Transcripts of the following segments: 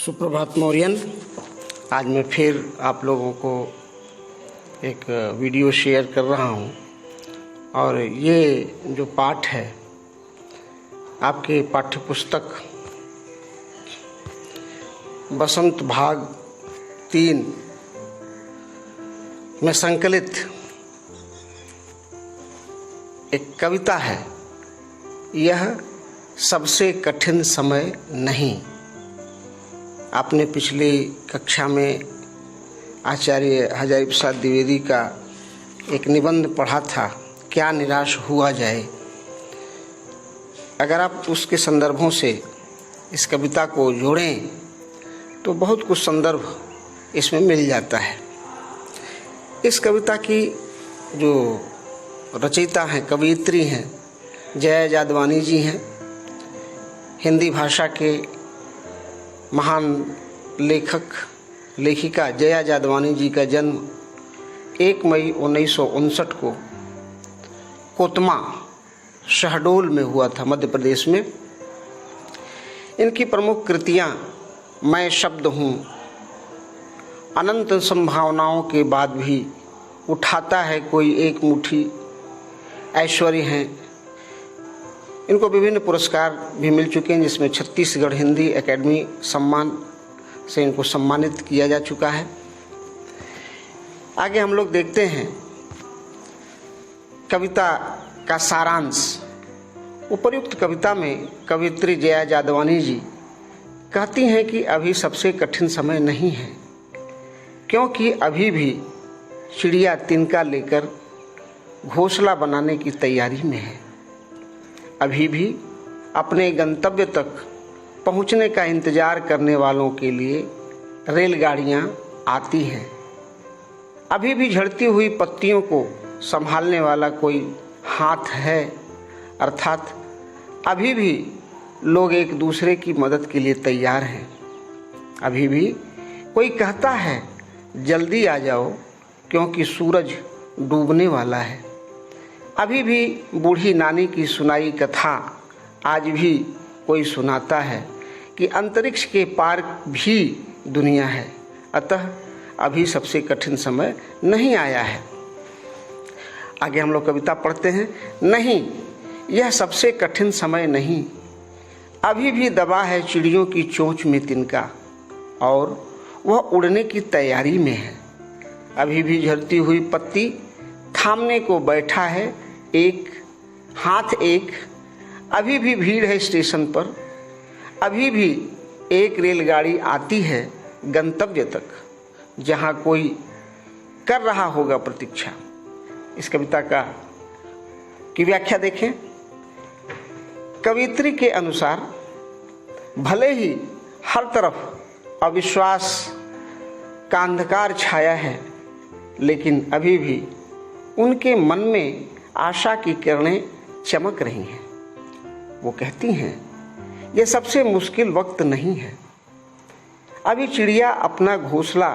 सुप्रभात मौर्यन। आज मैं फिर आप लोगों को एक वीडियो शेयर कर रहा हूं और ये जो पाठ है आपके पाठ्यपुस्तक बसंत भाग 3 में संकलित एक कविता है। यह सबसे कठिन समय नहीं। आपने पिछली कक्षा में आचार्य हजारी प्रसाद द्विवेदी का एक निबंध पढ़ा था, क्या निराश हुआ जाए। अगर आप उसके संदर्भों से इस कविता को जोड़ें तो बहुत कुछ संदर्भ इसमें मिल जाता है। इस कविता की जो रचयिता हैं, कवयित्री हैं, जया जादवानी जी हैं। हिंदी भाषा के महान लेखिका जया जादवानी जी का जन्म 1 मई 1959 को कोतमा शहडोल में हुआ था, मध्य प्रदेश में। इनकी प्रमुख कृतियां मैं शब्द हूँ, अनंत संभावनाओं के बाद भी उठाता है कोई एक मुट्ठी, ऐश्वर्य हैं। इनको विभिन्न पुरस्कार भी मिल चुके हैं, जिसमें छत्तीसगढ़ हिंदी एकेडमी सम्मान से इनको सम्मानित किया जा चुका है। आगे हम लोग देखते हैं कविता का सारांश। उपर्युक्त कविता में कवयित्री जया जादवानी जी कहती हैं कि अभी सबसे कठिन समय नहीं है, क्योंकि अभी भी चिड़िया तिनका लेकर घोंसला बनाने की तैयारी में है। अभी भी अपने गंतव्य तक पहुंचने का इंतजार करने वालों के लिए रेलगाड़ियां आती हैं। अभी भी झड़ती हुई पत्तियों को संभालने वाला कोई हाथ है, अर्थात अभी भी लोग एक दूसरे की मदद के लिए तैयार हैं। अभी भी कोई कहता है जल्दी आ जाओ, क्योंकि सूरज डूबने वाला है। अभी भी बूढ़ी नानी की सुनाई कथा आज भी कोई सुनाता है कि अंतरिक्ष के पार भी दुनिया है। अतः अभी सबसे कठिन समय नहीं आया है। आगे हम लोग कविता पढ़ते हैं। नहीं, यह सबसे कठिन समय नहीं। अभी भी दबा है चिड़ियों की चोंच में तिनका और वह उड़ने की तैयारी में है। अभी भी झड़ती हुई पत्ती थामने को बैठा है एक हाथ एक। अभी भी भीड़ है स्टेशन पर। अभी भी एक रेलगाड़ी आती है गंतव्य तक, जहां कोई कर रहा होगा प्रतीक्षा। इस कविता की व्याख्या देखें। कवयित्री के अनुसार भले ही हर तरफ अविश्वास का अंधकार छाया है, लेकिन अभी भी उनके मन में आशा की किरणें चमक रही हैं। वो कहती हैं, यह सबसे मुश्किल वक्त नहीं है। अभी चिड़िया अपना घोंसला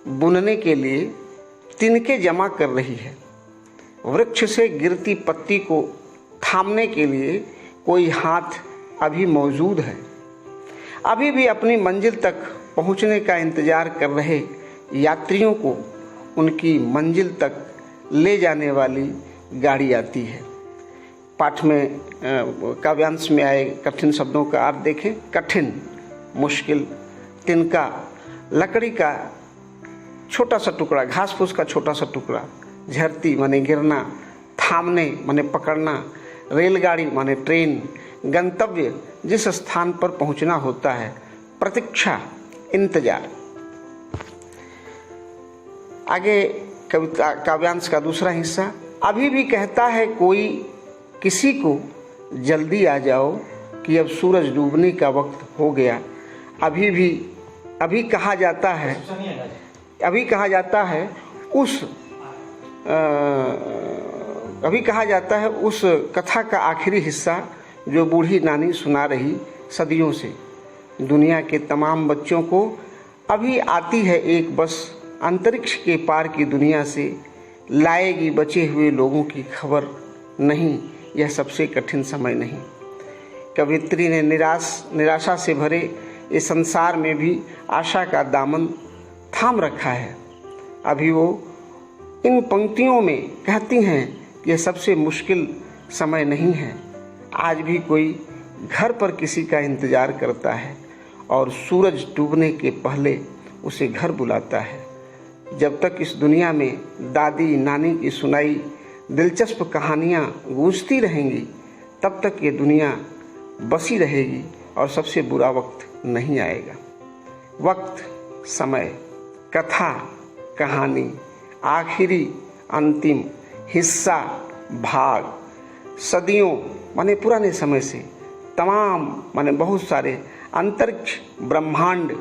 बुनने के लिए तिनके जमा कर रही है। वृक्ष से गिरती पत्ती को थामने के लिए कोई हाथ अभी मौजूद है। अभी भी अपनी मंजिल तक पहुंचने का इंतजार कर रहे यात्रियों को उनकी मंजिल तक ले जाने वाली गाड़ी आती है। पाठ में काव्यांश में आए कठिन शब्दों का अर्थ देखें। कठिन, मुश्किल, तिनका, लकड़ी का छोटा सा टुकड़ा, घास फूस का छोटा सा टुकड़ा, झरती माने गिरना, थामने माने पकड़ना, रेलगाड़ी माने ट्रेन, गंतव्य जिस स्थान पर पहुंचना होता है, प्रतीक्षा, इंतजार। आगे कविता काव्यांश का दूसरा हिस्सा। अभी भी कहता है कोई किसी को जल्दी आ जाओ, कि अब सूरज डूबने का वक्त हो गया। अभी कहा जाता है उस कथा का आखिरी हिस्सा जो बूढ़ी नानी सुना रही सदियों से। दुनिया के तमाम बच्चों को अभी आती है एक बस, अंतरिक्ष के पार की दुनिया से लाएगी बचे हुए लोगों की खबर। नहीं, यह सबसे कठिन समय नहीं। कवयित्री ने निराशा से भरे इस संसार में भी आशा का दामन थाम रखा है। अभी वो इन पंक्तियों में कहती हैं कि यह सबसे मुश्किल समय नहीं है। आज भी कोई घर पर किसी का इंतजार करता है और सूरज डूबने के पहले उसे घर बुलाता है। जब तक इस दुनिया में दादी नानी की सुनाई दिलचस्प कहानियाँ गूंजती रहेंगी, तब तक ये दुनिया बसी रहेगी और सबसे बुरा वक्त नहीं आएगा। वक्त, समय, कथा, कहानी, आखिरी, अंतिम, हिस्सा, भाग, सदियों माने पुराने समय से, तमाम माने बहुत सारे, अंतरिक्ष, ब्रह्मांड,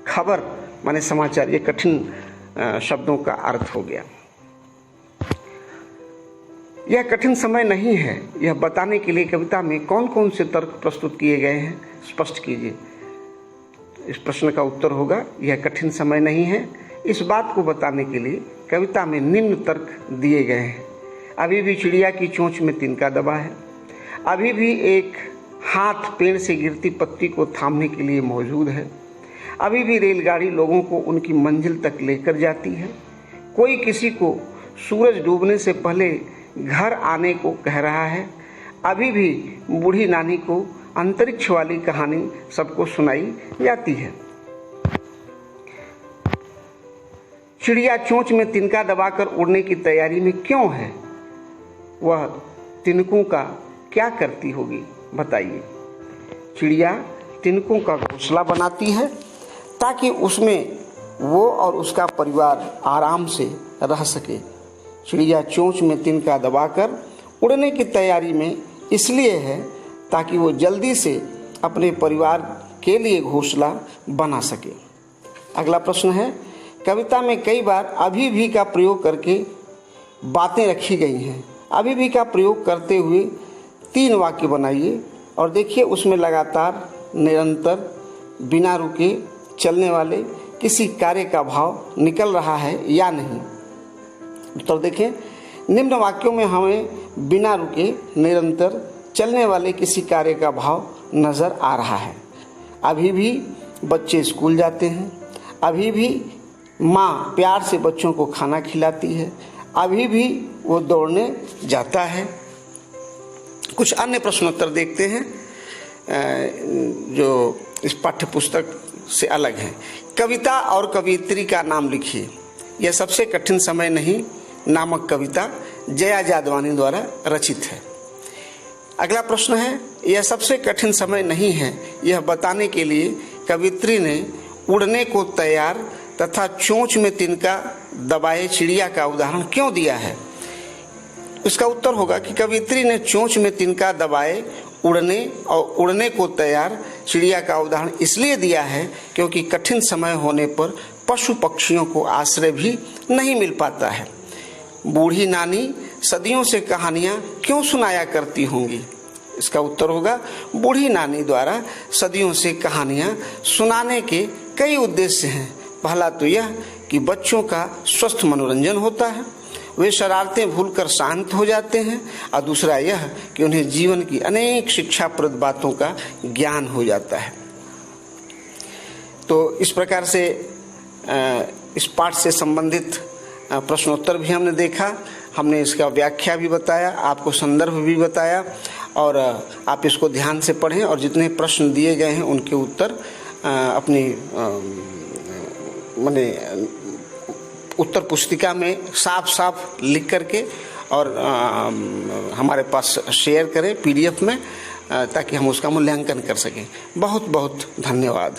खबर माने समाचार, ये कठिन शब्दों का अर्थ हो गया। यह कठिन समय नहीं है, यह बताने के लिए कविता में कौन कौन से तर्क प्रस्तुत किए गए हैं, स्पष्ट कीजिए। इस प्रश्न का उत्तर होगा यह कठिन समय नहीं है। इस बात को बताने के लिए कविता में निम्न तर्क दिए गए हैं। अभी भी चिड़िया की चोंच में तिनका दबा है। अभी भी एक हाथ पेड़ से गिरती पत्ती को थामने के लिए मौजूद है। अभी भी रेलगाड़ी लोगों को उनकी मंजिल तक लेकर जाती है। कोई किसी को सूरज डूबने से पहले घर आने को कह रहा है। अभी भी बूढ़ी नानी को अंतरिक्ष वाली कहानी सबको सुनाई जाती है। चिड़िया चोंच में तिनका दबाकर उड़ने की तैयारी में क्यों है? वह तिनकों का क्या करती होगी, बताइए। चिड़िया तिनकों का घोंसला बनाती है ताकि उसमें वो और उसका परिवार आराम से रह सके। चिड़िया चोंच में तिनका दबाकर उड़ने की तैयारी में इसलिए है ताकि वो जल्दी से अपने परिवार के लिए घोंसला बना सके। अगला प्रश्न है, कविता में कई बार अभी भी का प्रयोग करके बातें रखी गई हैं। अभी भी का प्रयोग करते हुए 3 वाक्य बनाइए और देखिए उसमें लगातार, निरंतर, बिना रुके चलने वाले किसी कार्य का भाव निकल रहा है या नहीं। उत्तर देखें, निम्न वाक्यों में हमें बिना रुके, निरंतर चलने वाले किसी कार्य का भाव नजर आ रहा है। अभी भी बच्चे स्कूल जाते हैं। अभी भी माँ प्यार से बच्चों को खाना खिलाती है। अभी भी वो दौड़ने जाता है। कुछ अन्य प्रश्नोत्तर देखते हैं जो इस पाठ्य पुस्तक से अलग हैं। कविता और कवियत्री का नाम लिखिए। यह सबसे कठिन समय नहीं नामक कविता जया जादवानी द्वारा रचित है। अगला प्रश्न है, यह सबसे कठिन समय नहीं है, यह बताने के लिए कवित्री ने उड़ने को तैयार तथा चोंच में तिनका दबाए चिड़िया का उदाहरण क्यों दिया है? उसका उत्तर होगा कि कवित्री ने चोंच में तिनका दबाए उड़ने और उड़ने को तैयार चिड़िया का उदाहरण इसलिए दिया है क्योंकि कठिन समय होने पर पशु पक्षियों को आश्रय भी नहीं मिल पाता है। बूढ़ी नानी सदियों से कहानियाँ क्यों सुनाया करती होंगी? इसका उत्तर होगा बूढ़ी नानी द्वारा सदियों से कहानियाँ सुनाने के कई उद्देश्य हैं। पहला तो यह कि बच्चों का स्वस्थ मनोरंजन होता है, वे शरारतें भूलकर शांत हो जाते हैं, और दूसरा यह कि उन्हें जीवन की अनेक शिक्षाप्रद बातों का ज्ञान हो जाता है। तो इस प्रकार से इस पाठ से संबंधित प्रश्नोत्तर भी हमने देखा, हमने इसका व्याख्या भी बताया, आपको संदर्भ भी बताया, और आप इसको ध्यान से पढ़ें और जितने प्रश्न दिए गए हैं उनके उत्तर अपनी माने उत्तर पुस्तिका में साफ साफ लिख करके और हमारे पास शेयर करें PDF में, ताकि हम उसका मूल्यांकन कर सकें। बहुत बहुत धन्यवाद।